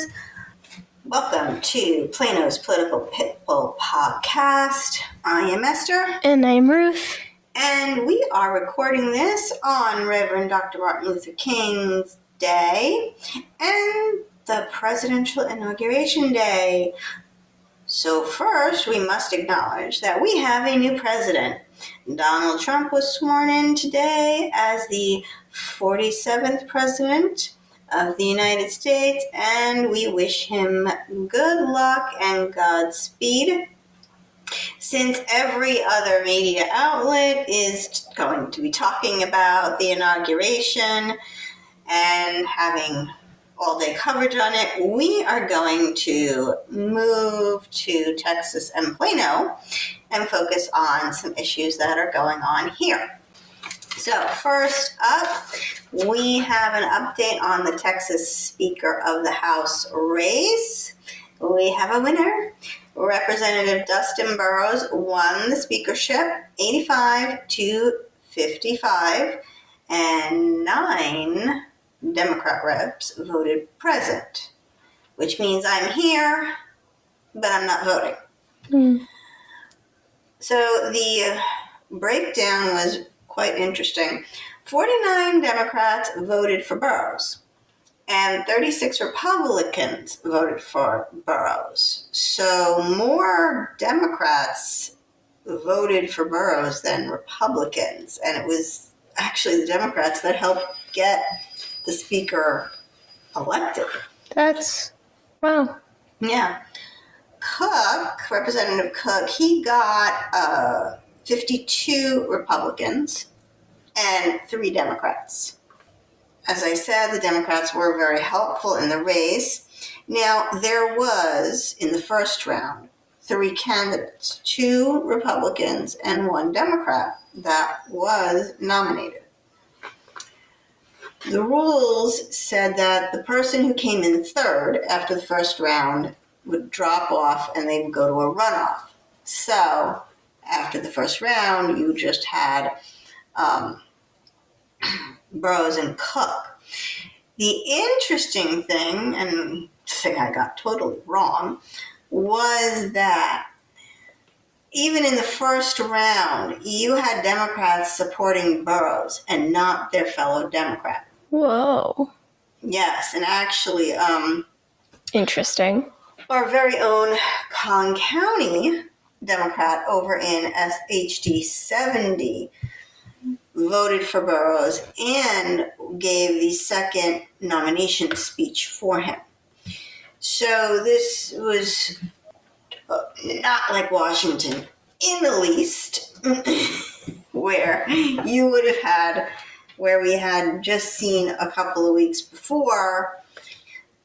listeners. Welcome to Plano's Political Pitbull Podcast. I am Esther. And I'm Ruth. And we are recording this on Reverend Dr. Martin Luther King's Day and the Presidential Inauguration Day. So first, we must acknowledge that we have a new president. Donald Trump was sworn in today as the 47th president of the United States, and we wish him good luck and Godspeed. Since every other media outlet is going to be talking about the inauguration and having all-day coverage on it, we are going to move to Texas and Plano and focus on some issues that are going on here. So first up, we have an update on the Texas Speaker of the House race. We have a winner. Representative Dustin Burrows won the speakership 85-55, and 9 Democrat reps voted present, which means I'm here, but I'm not voting. So the breakdown was quite interesting. 49 Democrats voted for Burrows, and 36 Republicans voted for Burrows. So more Democrats voted for Burrows than Republicans, and it was actually the Democrats that helped get the speaker elected. That's, wow. Yeah. Cook, Representative Cook, he got 52 Republicans and 3 Democrats. As I said, the Democrats were very helpful in the race. Now, there was, in the first round, 3 candidates, 2 Republicans and 1 Democrat that was nominated. The rules said that the person who came in third after the first round would drop off and they would go to a runoff. So after the first round, you just had Burrows and Cook. The interesting thing, and the thing I got totally wrong, was that even in the first round, you had Democrats supporting Burrows and not their fellow Democrat. Whoa. Yes, and actually, Interesting. our very own Collin County Democrat over in HD 70 voted for Burrows and gave the second nomination speech for him. So this was not like Washington in the least, where you would have had, where we had just seen a couple of weeks before,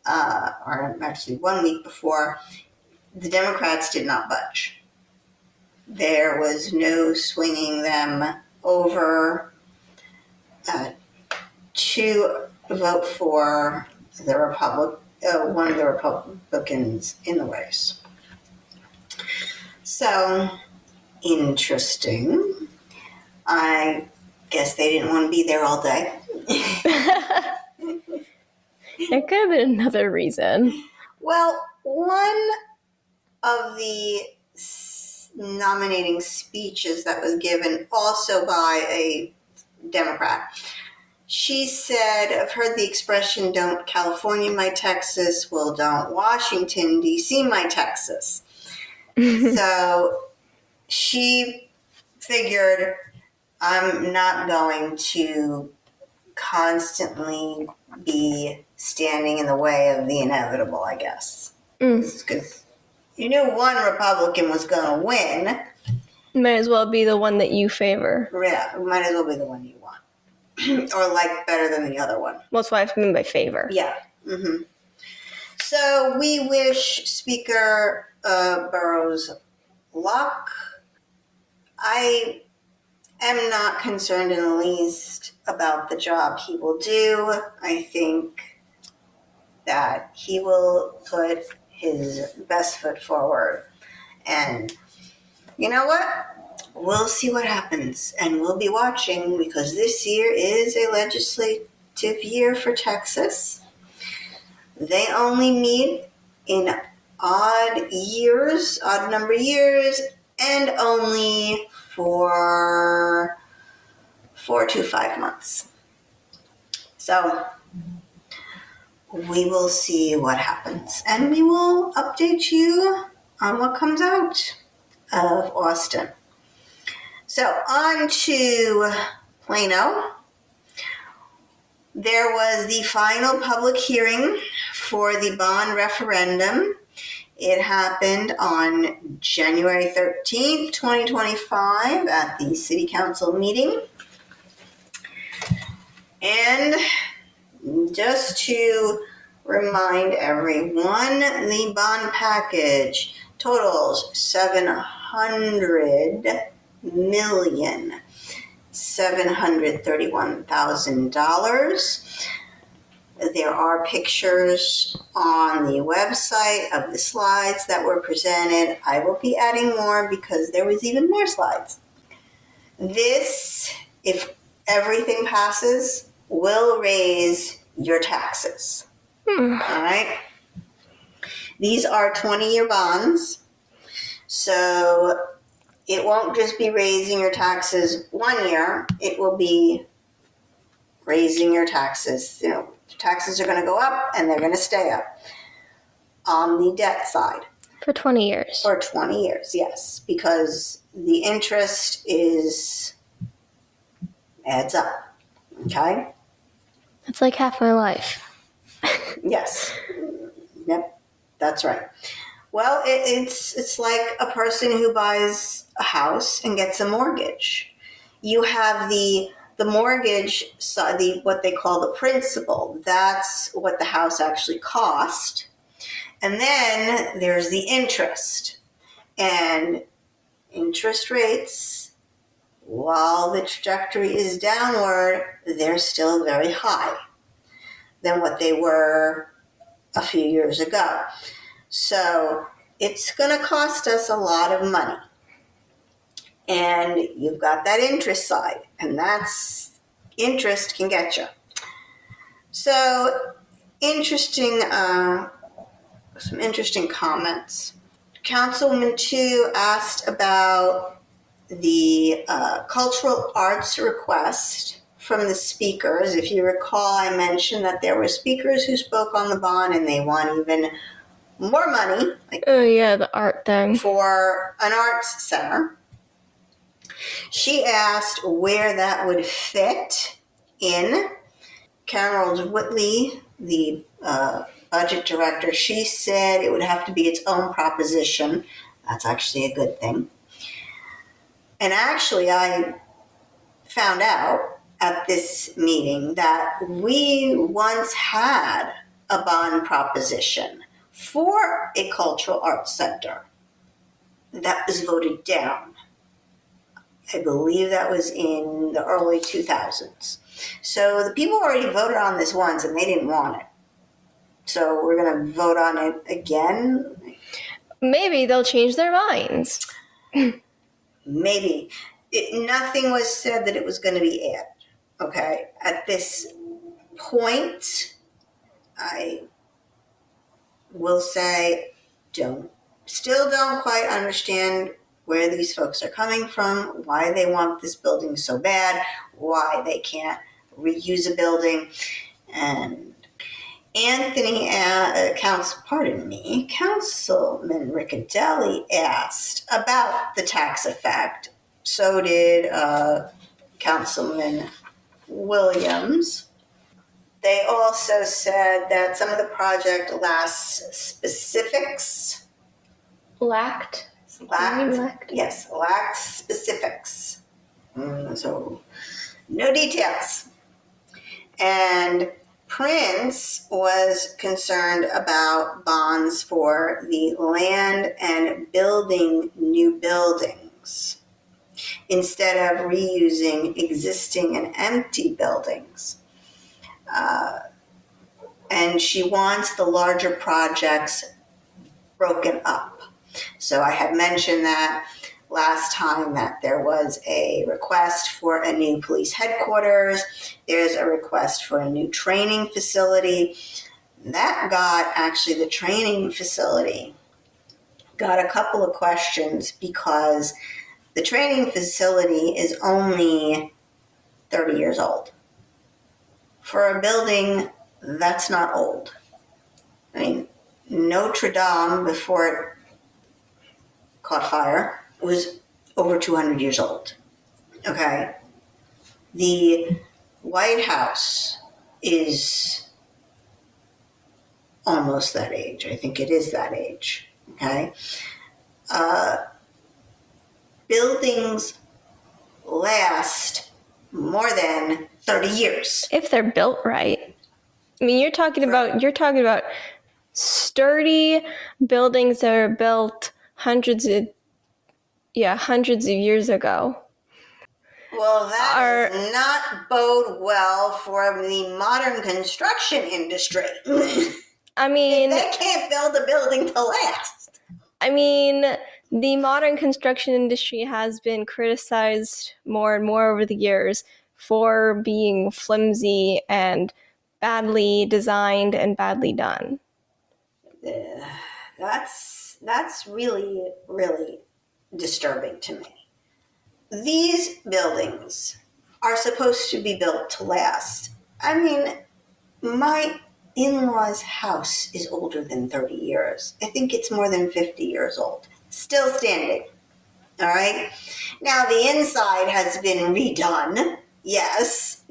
or actually 1 week before, the Democrats did not budge. There was no swinging them over to vote for the one of the Republicans in the race. So, interesting. I guess they didn't want to be there all day. There could have been another reason. Well, one of the nominating speeches that was given also by a Democrat, she said, I've heard the expression, don't California my Texas, well, don't Washington, D.C. my Texas. So she figured, I'm not going to constantly be standing in the way of the inevitable, I guess. Because you knew one Republican was going to win. Might as well be the one that you favor. Yeah, might as well be the one you want. Or like better than the other one. Well, that's what I mean by favor. Yeah. Mm-hmm. So we wish Speaker Burrows luck. I am not concerned in the least about the job he will do. I think that he will put his best foot forward. And you know what? We'll see what happens, and we'll be watching, because this year is a legislative year for Texas. They only meet in odd number years, and only for 4 to 5 months. So we will see what happens, and we will update you on what comes out of Austin. So on to Plano. There was the final public hearing for the bond referendum. It happened on January 13th, 2025 at the City Council meeting. And just to remind everyone, the bond package totals $700,731,000. There are pictures on the website of the slides that were presented. I will be adding more because there was even more slides. This, if everything passes, will raise your taxes. All right? These are 20-year bonds, so it won't just be raising your taxes 1 year. It will be raising your taxes. Taxes are going to go up, and they're going to stay up on the debt side. For 20 years. For 20 years, yes, because the interest adds up, okay? That's like half my life. Yes. Yep, that's right. Well, it's like a person who buys a house and gets a mortgage. You have the mortgage side, what they call the principal. That's what the house actually cost. And then there's the interest. And interest rates, while the trajectory is downward, they're still very high than what they were a few years ago. So it's going to cost us a lot of money. And you've got that interest side, and interest can get you. So some interesting comments. Councilwoman 2 asked about the cultural arts request from the speakers. If you recall, I mentioned that there were speakers who spoke on the bond and they want even more money. Oh yeah, the art thing. For an arts center. She asked where that would fit in. Carol Whitley, the budget director, she said it would have to be its own proposition. That's actually a good thing. And actually, I found out at this meeting that we once had a bond proposition for a cultural arts center that was voted down. I believe that was in the early 2000s. So the people already voted on this once and they didn't want it. So we're going to vote on it again. Maybe they'll change their minds. Maybe. Nothing was said that it was going to be added. Okay? At this point, I will say still don't quite understand where these folks are coming from, why they want this building so bad, why they can't reuse a building. And Councilman Riccadelli asked about the tax effect. So did Councilman Williams. They also said that some of the project lacked specifics. Lacked Specifics. So, no details. And Prince was concerned about bonds for the land and building new buildings instead of reusing existing and empty buildings. And she wants the larger projects broken up. So I had mentioned that last time that there was a request for a new police headquarters. There's a request for a new training facility. That got actually the training facility got a couple of questions because the training facility is only 30 years old. For a building, that's not old. I mean, Notre Dame, before it caught fire, was over 200 years old. Okay? The White House is almost that age. I think it is that age. Okay? Buildings last more than 30 years. If they're built right. I mean, you're talking about sturdy buildings that are built hundreds of years ago. Well, that does not bode well for the modern construction industry. I mean, if they can't build a building to last. I mean, the modern construction industry has been criticized more and more over the years for being flimsy and badly designed and badly done. That's really, really disturbing to me. These buildings are supposed to be built to last. I mean, my in-laws' house is older than 30 years. I think it's more than 50 years old. Still standing. All right? Now, the inside has been redone. Yes,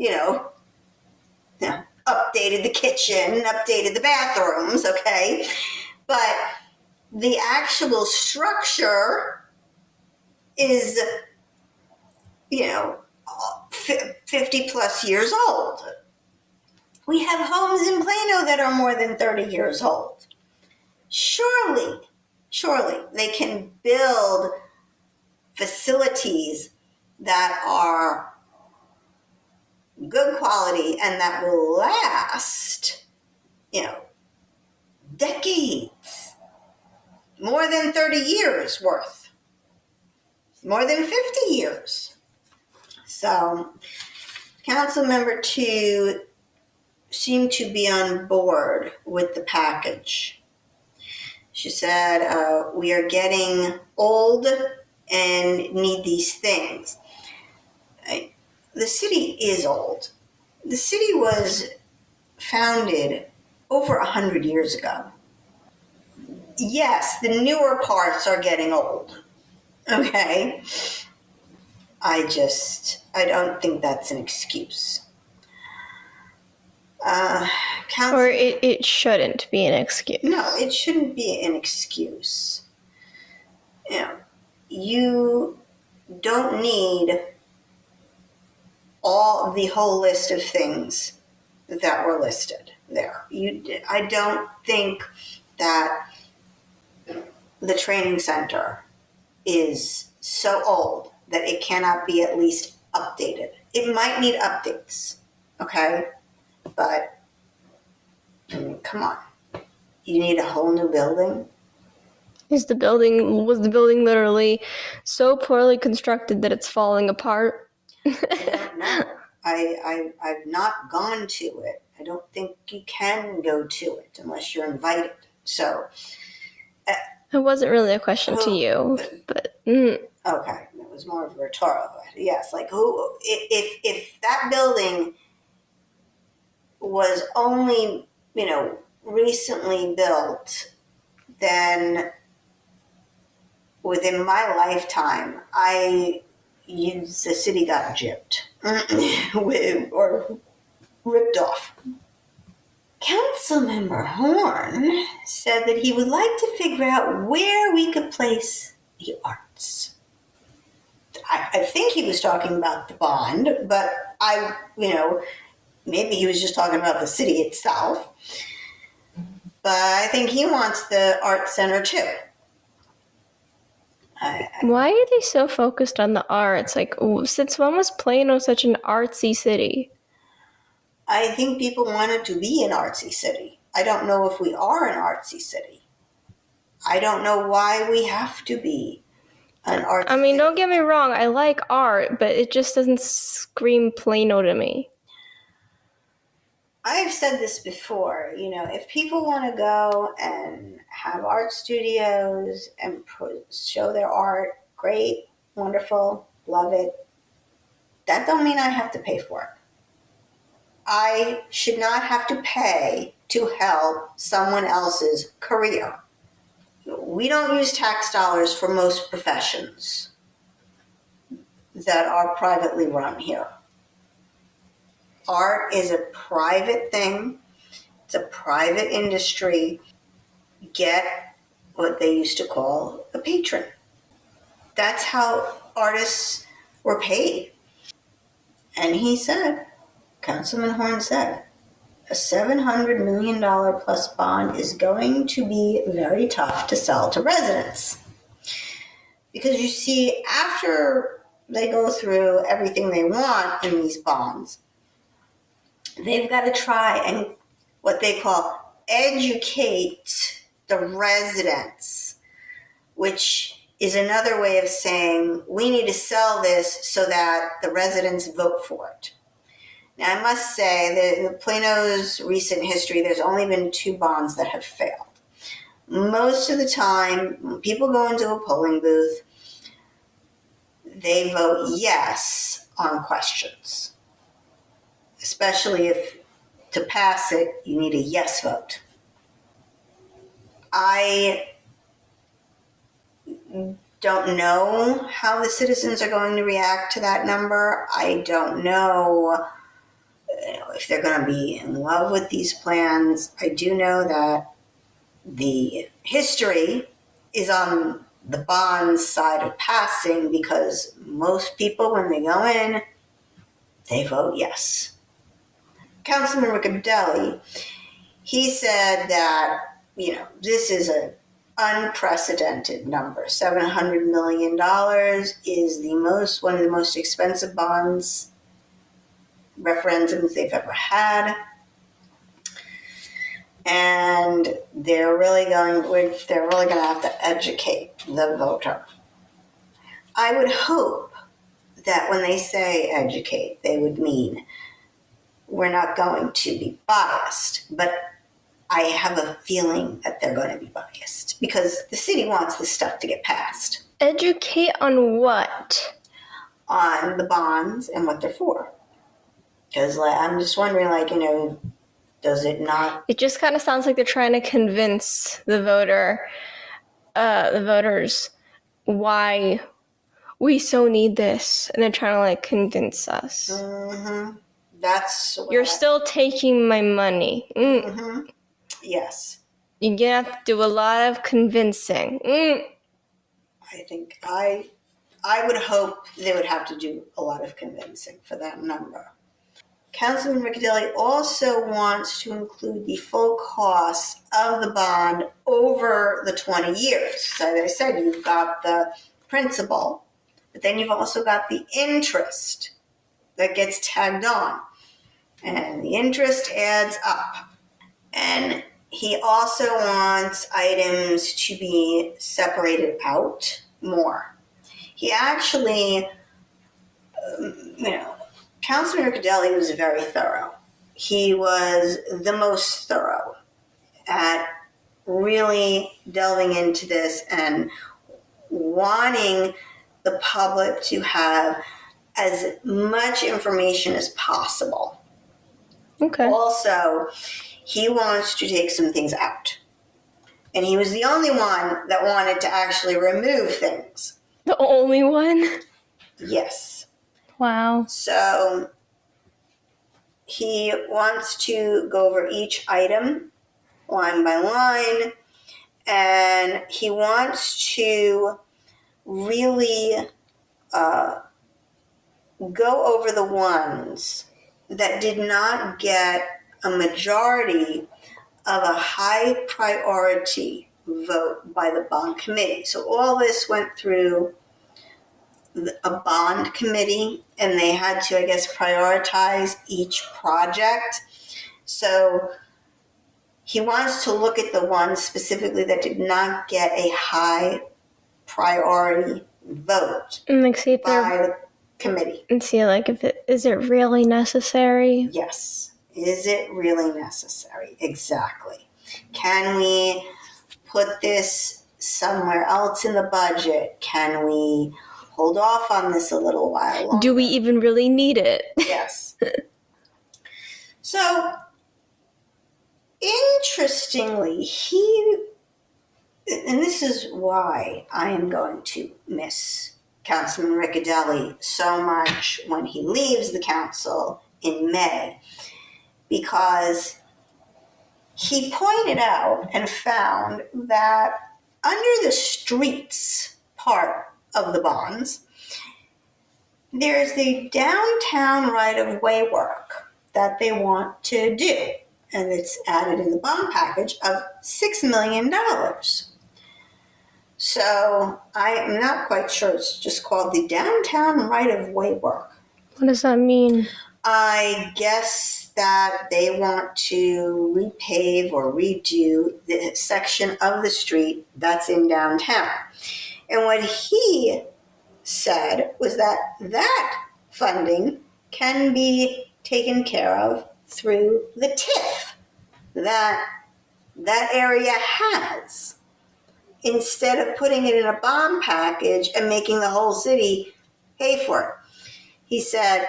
updated the kitchen, updated the bathrooms, okay? But the actual structure is, 50 plus years old. We have homes in Plano that are more than 30 years old. Surely they can build facilities that are good quality and that will last, decades. More than 30 years worth. More than 50 years. So, Council Member 2 seemed to be on board with the package. She said, we are getting old and need these things. The city is old. The city was founded over 100 years ago. Yes, the newer parts are getting old. Okay? I don't think that's an excuse. Or it shouldn't be an excuse. No, it shouldn't be an excuse. You don't need the whole list of things that were listed there. I don't think that the training center is so old that it cannot be at least updated. It might need updates, okay? But, come on. You need a whole new building? Was the building literally so poorly constructed that it's falling apart? I don't know. I've not gone to it. I don't think you can go to it unless you're invited. So it wasn't really a question to you, but okay, it was more of a rhetorical. Yes, like who? If that building was only recently built, then within my lifetime, the city got gypped or ripped off. Councilmember Horn said that he would like to figure out where we could place the arts. I think he was talking about the bond, but maybe he was just talking about the city itself. But I think he wants the art center too. Why are they so focused on the arts? Like, since when was Plano such an artsy city? I think people wanted to be an artsy city. I don't know if we are an artsy city. I don't know why we have to be an artsy city. I mean, don't get me wrong. I like art, but it just doesn't scream Plano to me. I've said this before, if people want to go and have art studios and show their art, great, wonderful, love it. That don't mean I have to pay for it. I should not have to pay to help someone else's career. We don't use tax dollars for most professions that are privately run here. Art is a private thing. It's a private industry. Get what they used to call a patron. That's how artists were paid. And he said, Councilman Horn said, a $700 million plus bond is going to be very tough to sell to residents. Because you see, after they go through everything they want in these bonds, they've got to try and what they call educate the residents, which is another way of saying we need to sell this so that the residents vote for it. Now, I must say that in Plano's recent history, there's only been 2 bonds that have failed. Most of the time, when people go into a polling booth, they vote yes on questions, especially if to pass it, you need a yes vote. I don't know how the citizens are going to react to that number. I don't know if they're going to be in love with these plans. I do know that the history is on the bond side of passing because most people, when they go in, they vote yes. Councilman Riccadelli, he said that, this is an unprecedented number. $700 million is one of the most expensive bonds referendums they've ever had. And they're really going to have to educate the voter. I would hope that when they say educate, they would mean we're not going to be biased, but I have a feeling that they're going to be biased because the city wants this stuff to get passed. Educate on what? On the bonds and what they're for. Because I'm just wondering, does it not? It just kind of sounds like they're trying to convince the voters, why we so need this, and they're trying to convince us. Mm-hmm. That's you're still taking my money. Mm-hmm. Yes. You're gonna have to do a lot of convincing. I think I would hope they would have to do a lot of convincing for that number. Councilman Riccadelli also wants to include the full cost of the bond over the 20 years. So as I said, you've got the principal, but then you've also got the interest that gets tagged on. And the interest adds up. And he also wants items to be separated out more. He actually, Councilman Riccadelli was very thorough. He was the most thorough at really delving into this and wanting the public to have as much information as possible. Okay. Also, he wants to take some things out. And he was the only one that wanted to actually remove things. The only one? Yes. Wow. So he wants to go over each item line by line, and he wants to really go over the ones that did not get a majority of a high priority vote by the bond committee. So all this went through a bond committee, and they had to, prioritize each project. So he wants to look at the ones specifically that did not get a high priority vote and see if by the committee. And see if is it really necessary? Yes. Is it really necessary? Exactly. Can we put this somewhere else in the budget? Can we hold off on this a little while longer? Do we even really need it? Yes. So, interestingly, and this is why I am going to miss Councilman Riccadelli so much when he leaves the council in May, because he pointed out and found that under the streets part of the bonds, there's the downtown right-of-way work that they want to do, and it's added in the bond package of $6 million. So I am not quite sure. It's just called the downtown right-of-way work. What does that mean? I guess that they want to repave or redo the section of the street that's in downtown. And what he said was that funding can be taken care of through the TIF that area has, instead of putting it in a bond package and making the whole city pay for it. He said,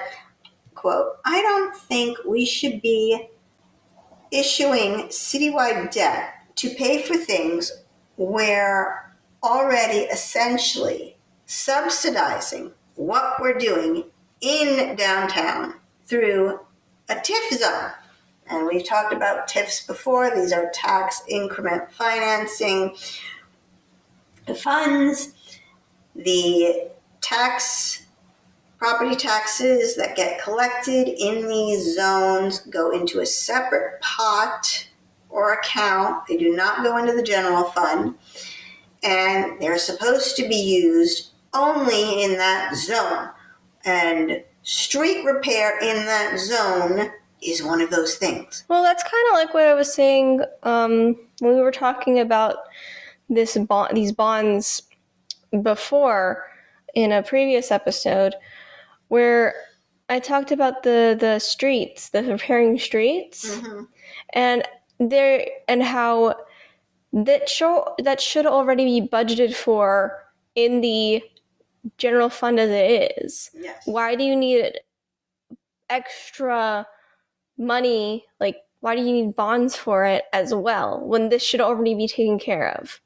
quote, "I don't think we should be issuing citywide debt to pay for things we're already essentially subsidizing what we're doing in downtown through a TIF zone." And we've talked about TIFs before. These are tax increment financing funds. The property taxes that get collected in these zones go into a separate pot or account. They do not go into the general fund, and they're supposed to be used only in that zone. And street repair in that zone is one of those things. Well, that's kind of like what I was saying when we were talking about these bonds before in a previous episode, where I talked about the streets, the repairing streets, and how that should already be budgeted for in the general fund as it is. Yes. Why do you need extra money? Like, why do you need bonds for it as well when this should already be taken care of?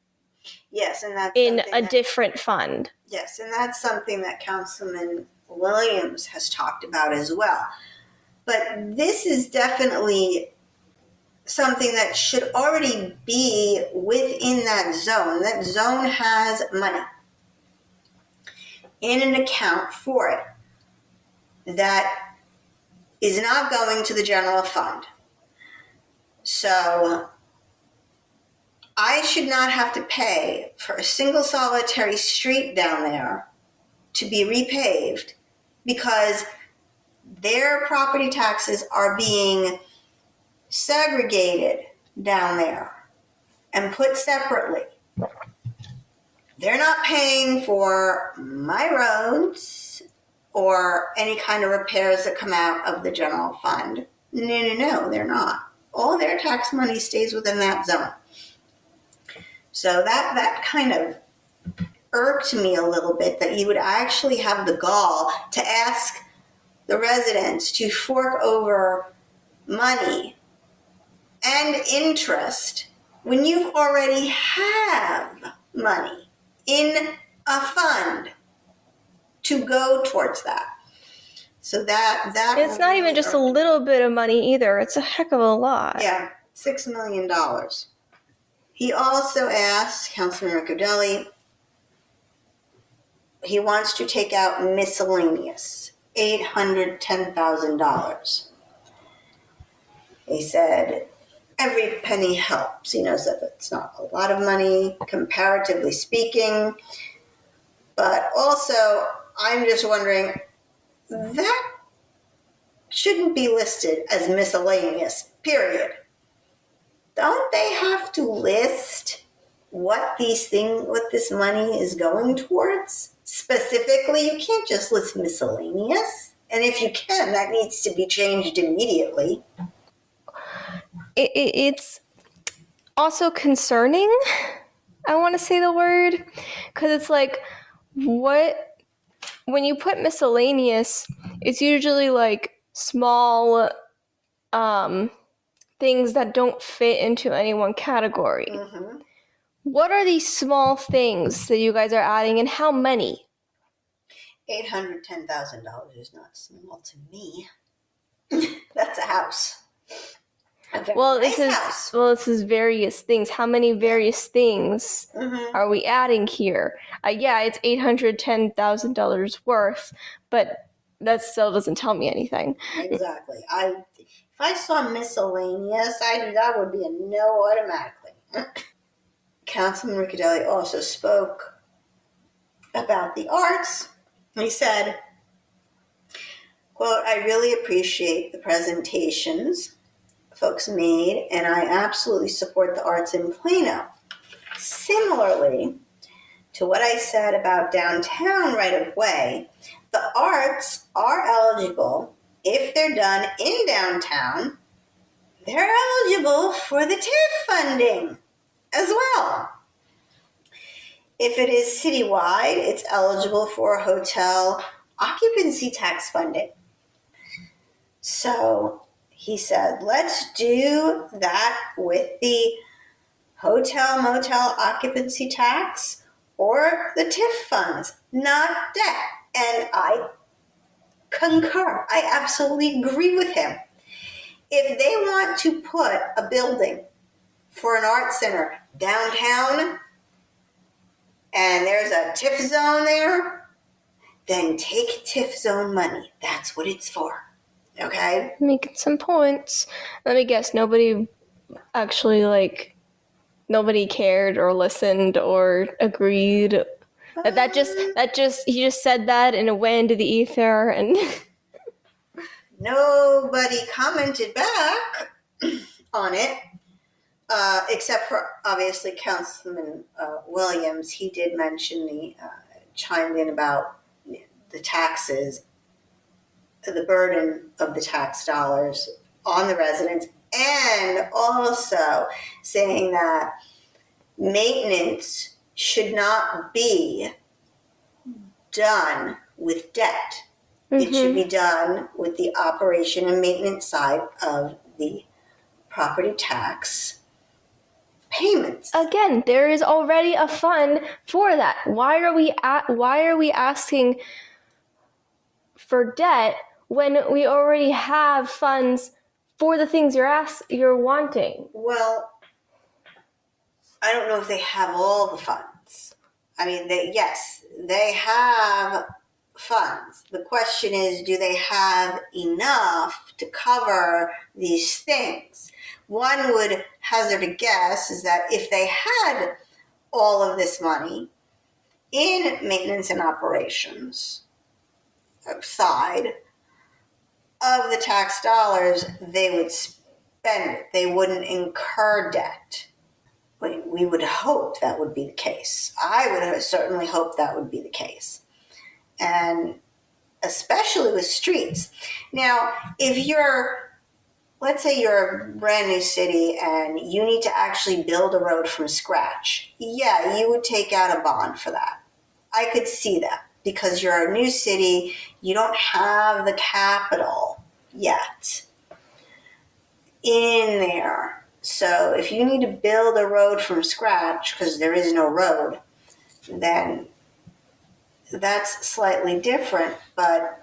Yes, and that's in a different fund. Yes, and that's something that Councilman Williams has talked about as well. But this is definitely something that should already be within that zone. That zone has money in an account for it that is not going to the general fund. So I should not have to pay for a single solitary street down there to be repaved because their property taxes are being segregated down there and put separately. They're not paying for my roads or any kind of repairs that come out of the general fund. No, they're not. All their tax money stays within that zone. So that kind of irked me a little bit, that you would actually have the gall to ask the residents to fork over money and interest when you already have money in a fund to go towards that. So that it's not even just a little bit of money either. It's a heck of a lot. Yeah, $6 million. He also asked Councilman Riccadelli, he wants to take out miscellaneous, $810,000. He said, every penny helps. He knows that it's not a lot of money, comparatively speaking. But also, I'm just wondering, that shouldn't be listed as miscellaneous, period. Don't they have to list what this money is going towards? Specifically, you can't just list miscellaneous. And if you can, that needs to be changed immediately. it's also concerning. I want to say the word, because it's like, what, when you put miscellaneous, it's usually like small things that don't fit into any one category. Mm-hmm. What are these small things that you guys are adding, and how many? $810,000 is not small to me. That's a house. A very nice house. This is various things. How many various things Mm-hmm. are we adding here? Yeah, it's $810,000 worth, but that still doesn't tell me anything. Exactly. If I saw miscellaneous, that would be a no automatically. Councilman Riccadelli also spoke about the arts. He said, quote, "I really appreciate the presentations folks made, and I absolutely support the arts in Plano. Similarly to what I said about downtown right of way, the arts are eligible if they're done in downtown. They're eligible for the TIF funding as well. If it is citywide, it's eligible for hotel occupancy tax funding." So he said, let's do that with the hotel motel occupancy tax or the TIF funds, not debt. And I concur. I absolutely agree with him. If they want to put a building for an art center downtown and there's a TIF zone there, then take TIF zone money. That's what it's for. Okay? Making some points. Let me guess, nobody cared or listened or agreed. He just said that and it went into the ether, and Nobody commented back on it, except for obviously Councilman Williams. He did mention chimed in about the taxes, the burden of the tax dollars on the residents, and also saying that maintenance should not be done with debt. It should be done with the operation and maintenance side of the property tax payments. Again, there is already a fund for that. Why are we asking for debt when we already have funds for the things you're wanting? Well, I don't know if they have all the funds. I mean, they have funds. The question is, do they have enough to cover these things? One would hazard a guess is that if they had all of this money in maintenance and operations side of the tax dollars, they would spend it. They wouldn't incur debt. We would hope that would be the case. I would certainly hope that would be the case. And especially with streets. Now, let's say you're a brand new city and you need to actually build a road from scratch. Yeah, you would take out a bond for that. I could see that because you're a new city, you don't have the capital yet in there. So if you need to build a road from scratch because there is no road, then that's slightly different, but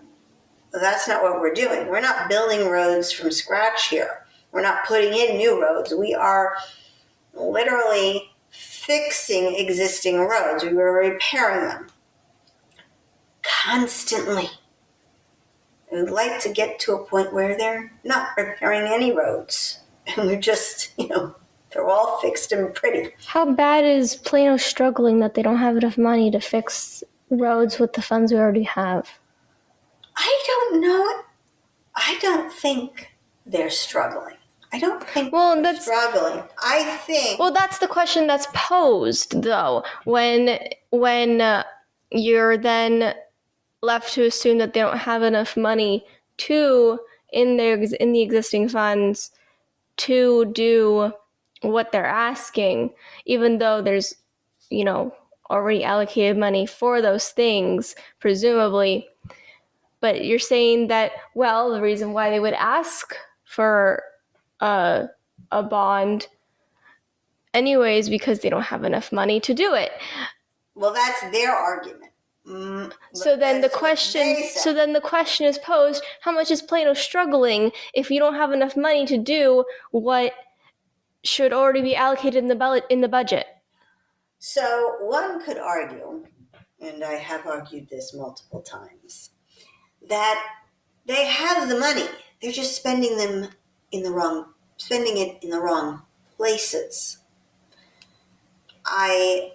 that's not what we're doing. We're not building roads from scratch here. We're not putting in new roads. We are literally fixing existing roads. We were repairing them constantly. We would like to get to a point where they're not repairing any roads. And we're just, they're all fixed and pretty. How bad is Plano struggling that they don't have enough money to fix roads with the funds we already have? I don't know. I don't think they're struggling. I don't think they're struggling. I think... Well, that's the question that's posed, though, when you're then left to assume that they don't have enough money in the existing funds to do what they're asking, even though there's, already allocated money for those things, presumably. But you're saying that, well, the reason why they would ask for a bond anyways because they don't have enough money to do it. Well, that's their argument. So then the question is posed, how much is Plano struggling if you don't have enough money to do what should already be allocated in the budget? So one could argue, and I have argued this multiple times, that they have the money. They're just spending it in the wrong places. I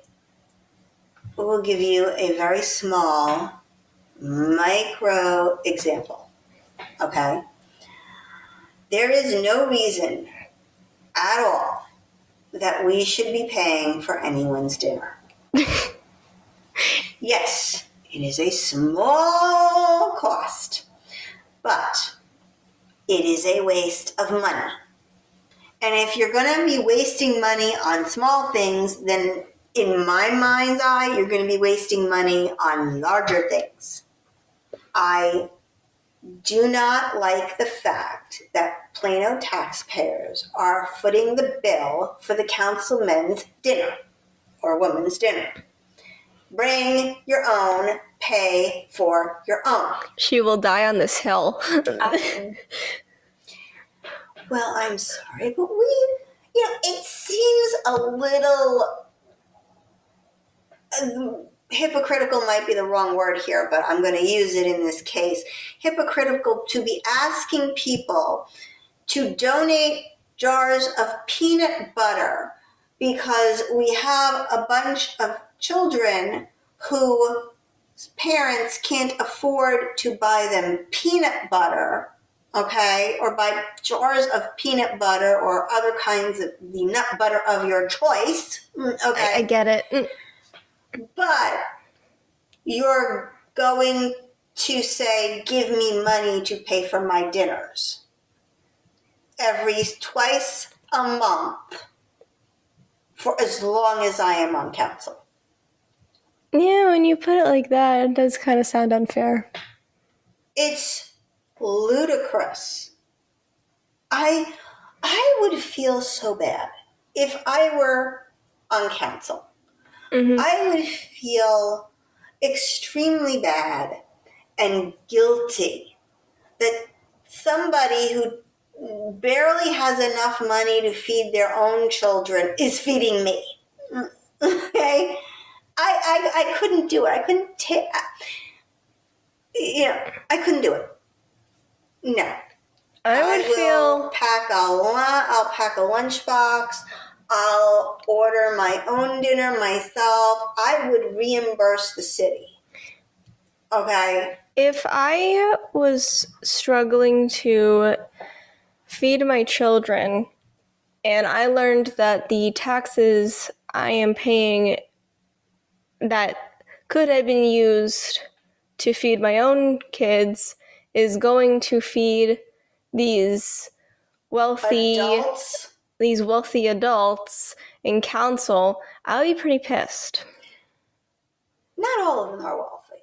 will give you a very small micro example. Okay? There is no reason at all that we should be paying for anyone's dinner. Yes, it is a small cost, but it is a waste of money. And if you're going to be wasting money on small things, then in my mind's eye, you're going to be wasting money on larger things. I do not like the fact that Plano taxpayers are footing the bill for the councilman's dinner or woman's dinner. Bring your own, pay for your own. She will die on this hill. Well, I'm sorry, but it seems a little hypocritical might be the wrong word here, but I'm going to use it in this case. Hypocritical to be asking people to donate jars of peanut butter because we have a bunch of children whose parents can't afford to buy them peanut butter, okay, or buy jars of peanut butter or other kinds of the nut butter of your choice, okay? I get it. But you're going to say, give me money to pay for my dinners twice a month for as long as I am on council. Yeah, when you put it like that, it does kind of sound unfair. It's ludicrous. I would feel so bad if I were on council. Mm-hmm. I would feel extremely bad and guilty that somebody who barely has enough money to feed their own children is feeding me. Okay? I couldn't do it. I couldn't I couldn't do it. No. I'll pack a lunchbox. I'll order my own dinner myself. I would reimburse the city. Okay? If I was struggling to feed my children and I learned that the taxes I am paying that could have been used to feed my own kids is going to feed these wealthy adults in council, I'll be pretty pissed. Not all of them are wealthy.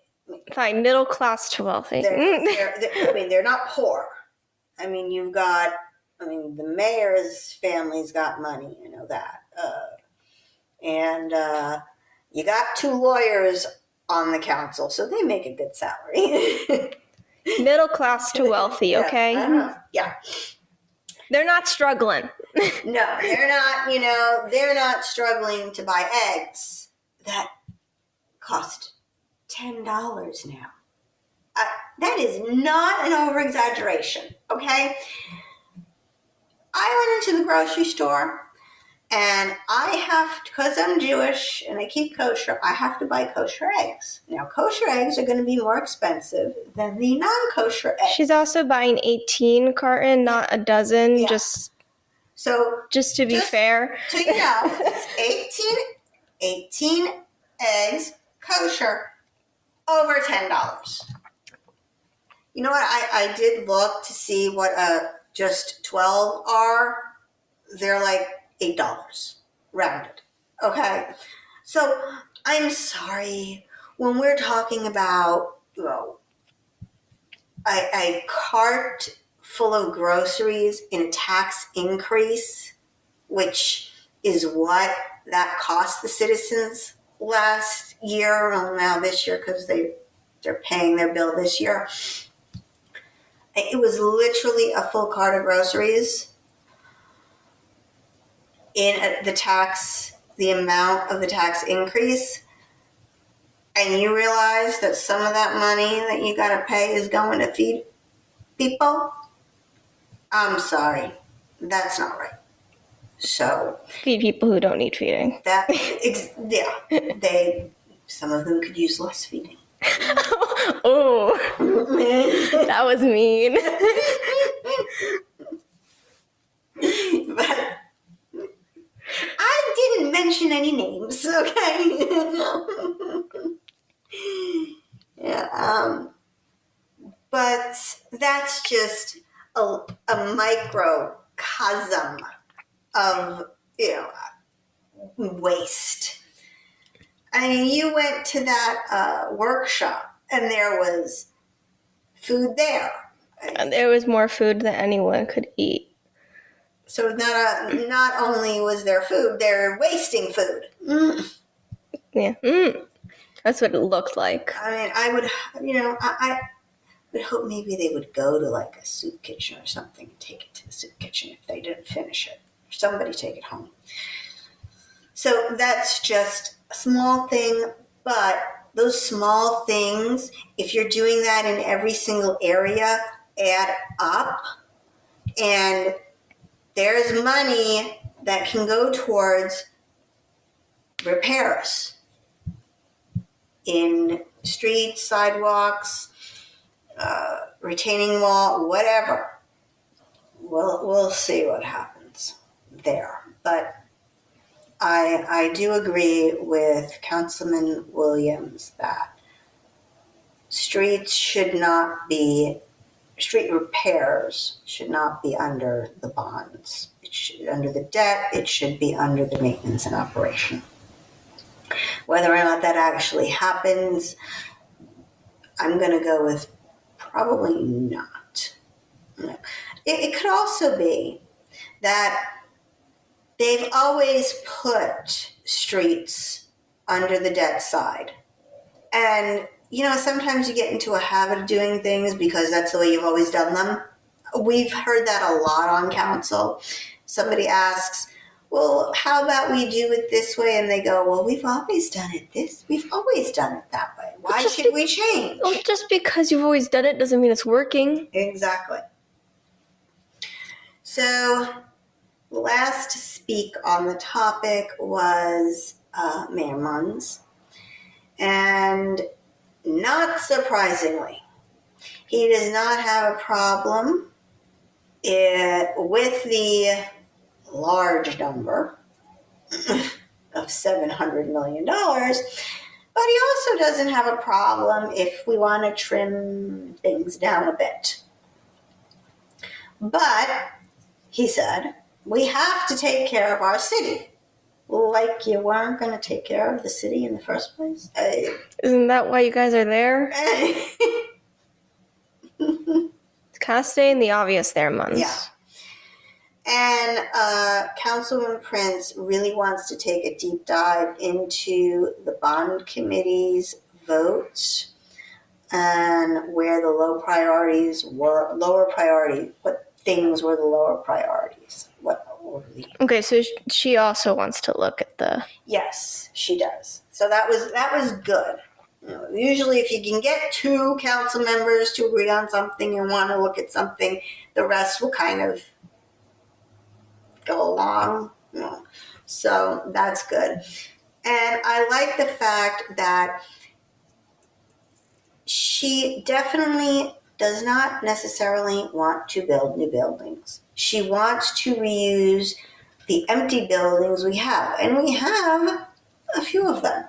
Fine, middle class to wealthy. They're not poor. The mayor's family's got money, you know that. And you got 2 lawyers on the council, so they make a good salary. Middle class to wealthy, okay? Yeah. They're not struggling. No, they're not, they're not struggling to buy eggs that cost $10 now. That is not an over-exaggeration, okay? I went into the grocery store and because I'm Jewish and I keep kosher, I have to buy kosher eggs. Now, kosher eggs are going to be more expensive than the non-kosher eggs. She's also buying 18 carton, not a dozen, just to be fair. So it's 18 eggs, kosher, over $10. You know what? I did look to see what just 12 are. they're like $8 rounded. Okay, so I'm sorry when we're talking about a cart full of groceries in a tax increase, which is what that cost the citizens last year, well, now this year because they're paying their bill this year. It was literally a full cart of groceries in the amount of the tax increase. And you realize that some of that money that you got to pay is going to feed people. I'm sorry, that's not right. So feed people who don't need feeding. Some of them could use less feeding. Oh, that was mean. But I didn't mention any names, okay? Yeah, but that's just a microcosm of, waste. I mean, you went to that workshop and there was food there. And there was more food than anyone could eat. So not only was there food, they're wasting food. Yeah. That's what it looked like. I mean, I would hope maybe they would go to like a soup kitchen or something and take it to the soup kitchen if they didn't finish it. Or somebody take it home. So that's just a small thing, but those small things, if you're doing that in every single area, add up. And there's money that can go towards repairs in streets, sidewalks, retaining wall, whatever. We'll see what happens there. But I do agree with Councilman Williams that street repairs should not be under the bonds. Under the debt, it should be under the maintenance and operation. Whether or not that actually happens, I'm going to go with probably not. It could also be that they've always put streets under the debt side. And, sometimes you get into a habit of doing things because that's the way you've always done them. We've heard that a lot on council. Somebody asks, well, how about we do it this way? And they go, well, we've always done it we've always done it that way. Why should we change? Well, just because you've always done it doesn't mean it's working. Exactly. So, last to speak on the topic was Mayor Munns. And not surprisingly, he does not have a problem with the large number of $700 million, but he also doesn't have a problem if we want to trim things down a bit. But, he said, we have to take care of our city. Like you weren't going to take care of the city in the first place? Isn't that why you guys are there? It's kind of stating the obvious there, Munns. Yeah. And Councilman Prince really wants to take a deep dive into the bond committee's votes and where the lower priorities, what things were the lower priorities. Okay, so she also wants to look at the... Yes, she does. So that was good. Usually if you can get 2 council members to agree on something and want to look at something, the rest will kind of go along. So that's good. And I like the fact that she definitely does not necessarily want to build new buildings. She wants to reuse the empty buildings we have, and we have a few of them.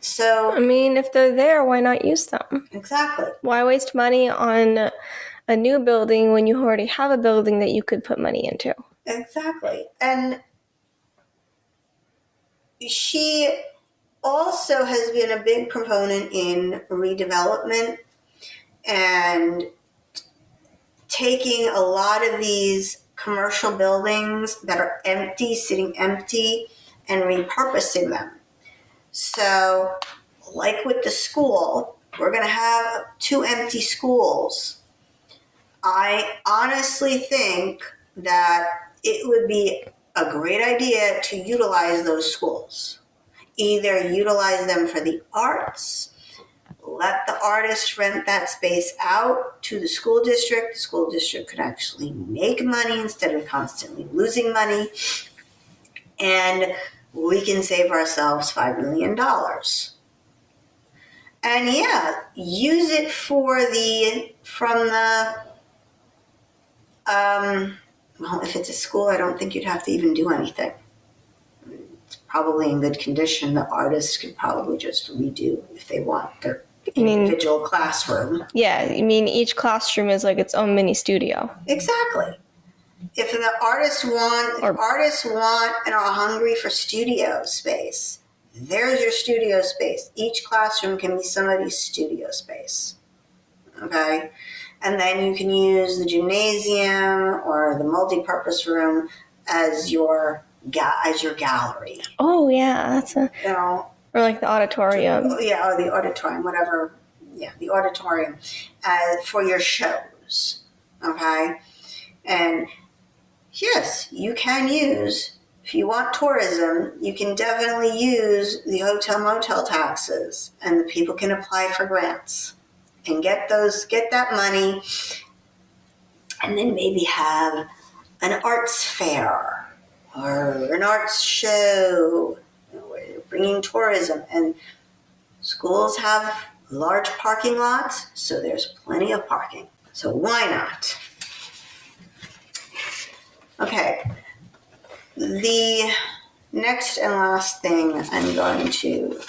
So, I mean, if they're there, why not use them? Exactly. Why waste money on a new building when you already have a building that you could put money into? Exactly. And she also has been a big proponent in redevelopment and taking a lot of these commercial buildings that are empty, sitting empty, and repurposing them. So, like with the school, we're going to have 2 empty schools. I honestly think that it would be a great idea to utilize those schools. Either utilize them for the arts, let the artist rent that space out to the school district. The school district could actually make money instead of constantly losing money. And we can save ourselves $5 million. And yeah, use it well, if it's a school, I don't think you'd have to even do anything. It's probably in good condition. The artists could probably just redo if they want their individual classroom. Yeah, I mean, each classroom is like its own mini studio. Exactly. If the artists want and are hungry for studio space, there's your studio space. Each classroom can be somebody's studio space. Okay? And then you can use the gymnasium or the multi-purpose room as your gallery. Oh yeah, that's or like the auditorium. Or the auditorium, whatever. Yeah, the auditorium for your shows. Okay? And yes, you can use, if you want tourism, you can definitely use the hotel motel taxes, and the people can apply for grants and get that money, and then maybe have an arts fair or an arts show where you're bringing tourism. And schools have large parking lots, so there's plenty of parking. So why not? Okay, the next and last thing I'm going to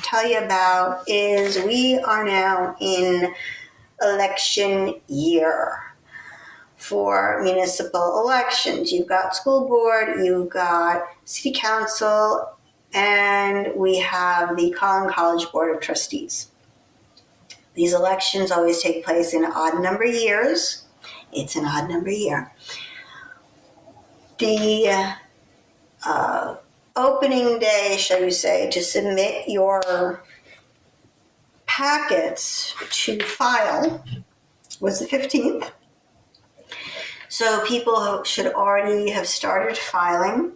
tell you about is we are now in election year for municipal elections. You've got school board, you've got city council, and we have the Collin College Board of Trustees. These elections always take place in odd number years. It's an odd number year. The opening day, shall you say, to submit your packets to file was the 15th. So people should already have started filing.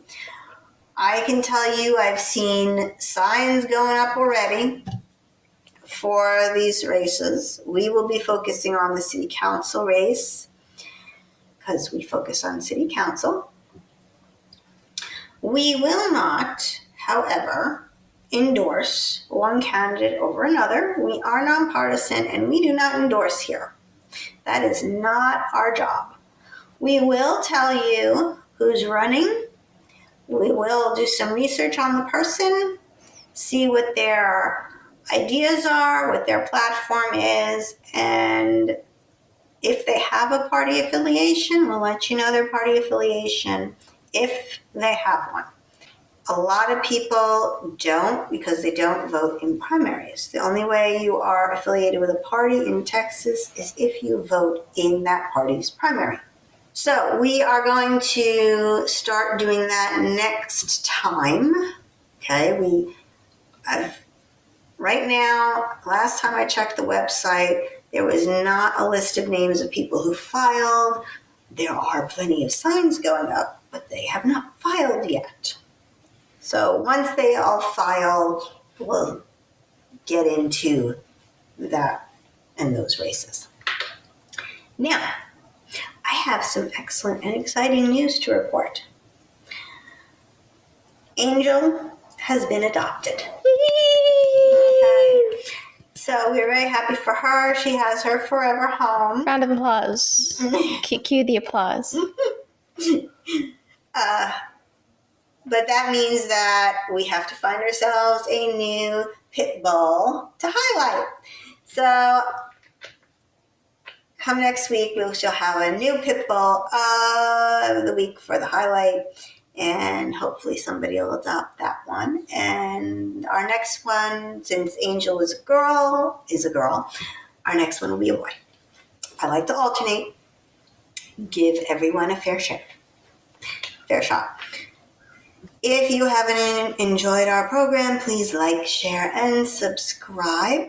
I can tell you I've seen signs going up already for these races. We will be focusing on the city council race because we focus on city council. We will not, however, endorse one candidate over another. We are nonpartisan and we do not endorse here. That is not our job. We will tell you who's running. We will do some research on the person, see what their ideas are, what their platform is, and if they have a party affiliation, we'll let you know their party affiliation if they have one. A lot of people don't because they don't vote in primaries. The only way you are affiliated with a party in Texas is if you vote in that party's primary. So we are going to start doing that next time. Okay, right now, last time I checked the website, there was not a list of names of people who filed. There are plenty of signs going up, but they have not filed yet. So once they all file, we'll get into that and those races. Now, I have some excellent and exciting news to report. Angel has been adopted. Okay. So we're very happy for her. She has her forever home. Round of applause. Cue the applause. But that means that we have to find ourselves a new pit bull to highlight. So come next week, we shall have a new pit bull of the week for the highlight. And hopefully somebody will adopt that one. And our next one, since Angel is a girl, our next one will be a boy. I like to alternate. Give everyone a fair shot. If you haven't enjoyed our program, please like, share, and subscribe.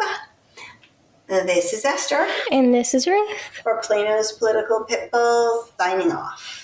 This is Esther. And this is Ruth. For Plano's Political Pitbull, signing off.